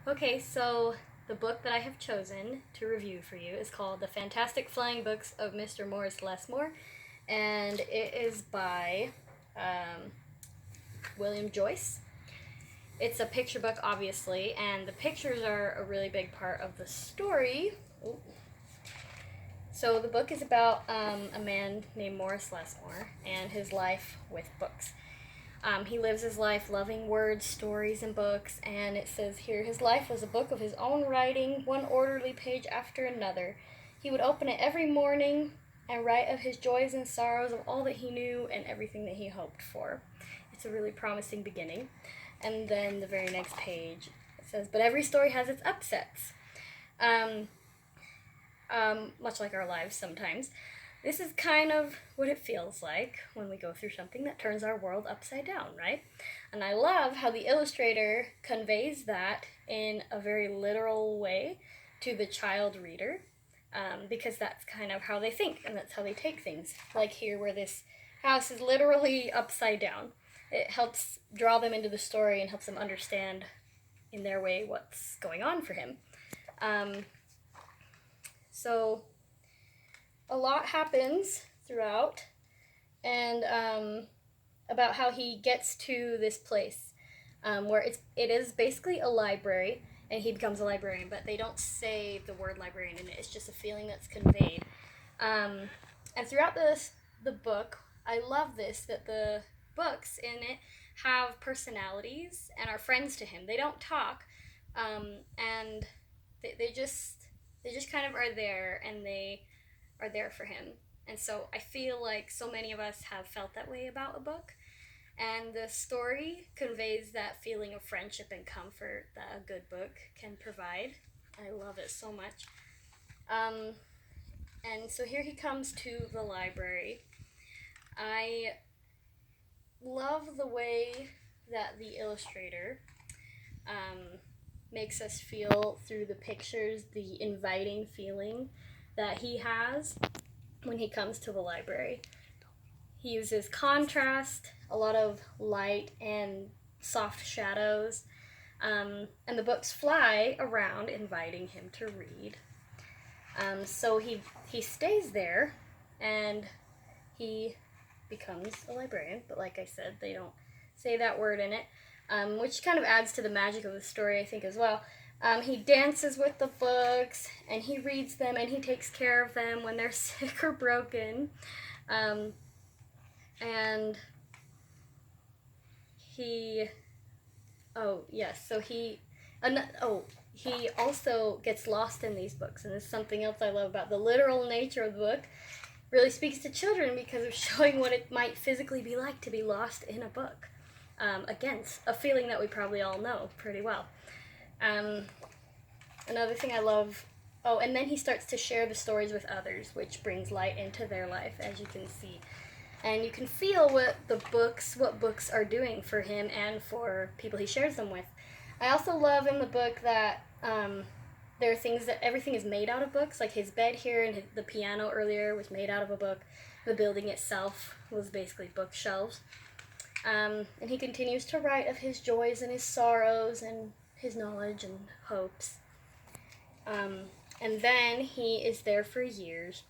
Okay, so the book that I have chosen to review for you is called The Fantastic Flying Books of Mr. Morris Lessmore, and it is by um, William Joyce. It's a picture book, obviously, and the pictures are a really big part of the story. Ooh. So the book is about a man named Morris Lessmore and his life with books. He lives his life loving words, stories, and books, and it says here his life was a book of his own writing, one orderly page after another. He would open it every morning and write of his joys and sorrows, of all that he knew and everything that he hoped for. It's a really promising beginning. And then the very next page it says, but every story has its upsets. Um, much like our lives sometimes. This is kind of what it feels like when we go through something that turns our world upside down, right? And I love how the illustrator conveys that in a very literal way to the child reader, because that's kind of how they think and that's how they take things. Like here, where this house is literally upside down. It helps draw them into the story and helps them understand in their way what's going on for him. Um, so a lot happens throughout, and about how he gets to this place where it is basically a library, and he becomes a librarian. But they don't say the word librarian in it. It's just a feeling that's conveyed. Um, and throughout the book, I love this that the books in it have personalities and are friends to him. They don't talk, and they just kind of are there, and they are there for him. And so I feel like so many of us have felt that way about a book. And the story conveys that feeling of friendship and comfort that a good book can provide. I love it so much. Um, and so here he comes to the library. I love the way that the illustrator um, makes us feel through the pictures, the inviting feeling that he has when he comes to the library. He uses contrast, a lot of light and soft shadows, and the books fly around inviting him to read. So he stays there, and he becomes a librarian. But like I said, they don't say that word in it, which kind of adds to the magic of the story, I think, as well. He dances with the books, and he reads them, and he takes care of them when they're sick or broken. Um, and he, oh yes, so he also gets lost in these books, and this is something else I love about the literal nature of the book. Really speaks to children because of showing what it might physically be like to be lost in a book. Again, a feeling that we probably all know pretty well. Um, Another thing I love, oh, and then he starts to share the stories with others, which brings light into their life, as you can see. And you can feel what books are doing for him and for people he shares them with. I also love in the book that there are things that everything is made out of books. Like his bed here and the piano earlier was made out of a book. The building itself was basically bookshelves. And he continues to write of his joys and his sorrows and his knowledge and hopes. And then he is there for years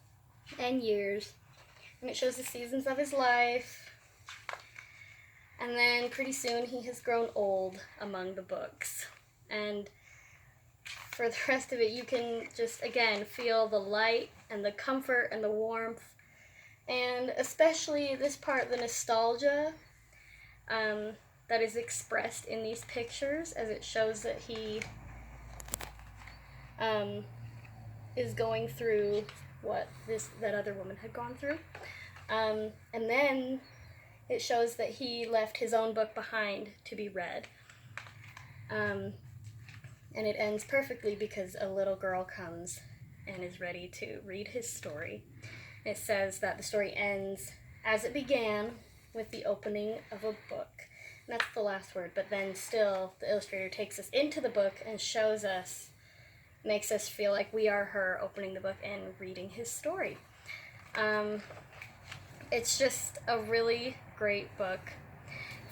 and years, and it shows the seasons of his life. And then pretty soon he has grown old among the books. And for the rest of it, you can just, again, feel the light and the comfort and the warmth. And especially this part, the nostalgia that is expressed in these pictures, as it shows that he is going through what that other woman had gone through. And then it shows that he left his own book behind to be read. And it ends perfectly because a little girl comes and is ready to read his story. It says that the story ends as it began, with the opening of a book. And that's the last word, but then still the illustrator takes us into the book and shows us, makes us feel like we are her opening the book and reading his story. It's just a really great book,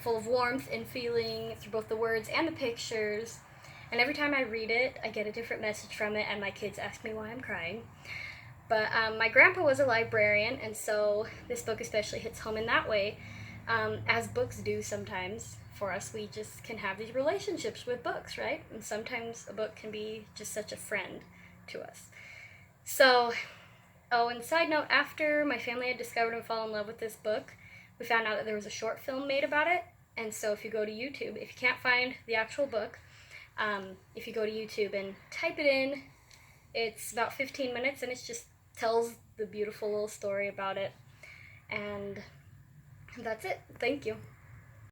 full of warmth and feeling through both the words and the pictures. And every time I read it, I get a different message from it, and my kids ask me why I'm crying. But my grandpa was a librarian, and so this book especially hits home in that way, as books do sometimes for us. We just can have these relationships with books, right? And sometimes a book can be just such a friend to us. So, oh, and side note, after my family had discovered and fallen in love with this book, we found out that there was a short film made about it. And so if you go to YouTube, if you can't find the actual book, if you go to YouTube and type it in, it's about 15 minutes, and it just tells the beautiful little story about it. And that's it. Thank you.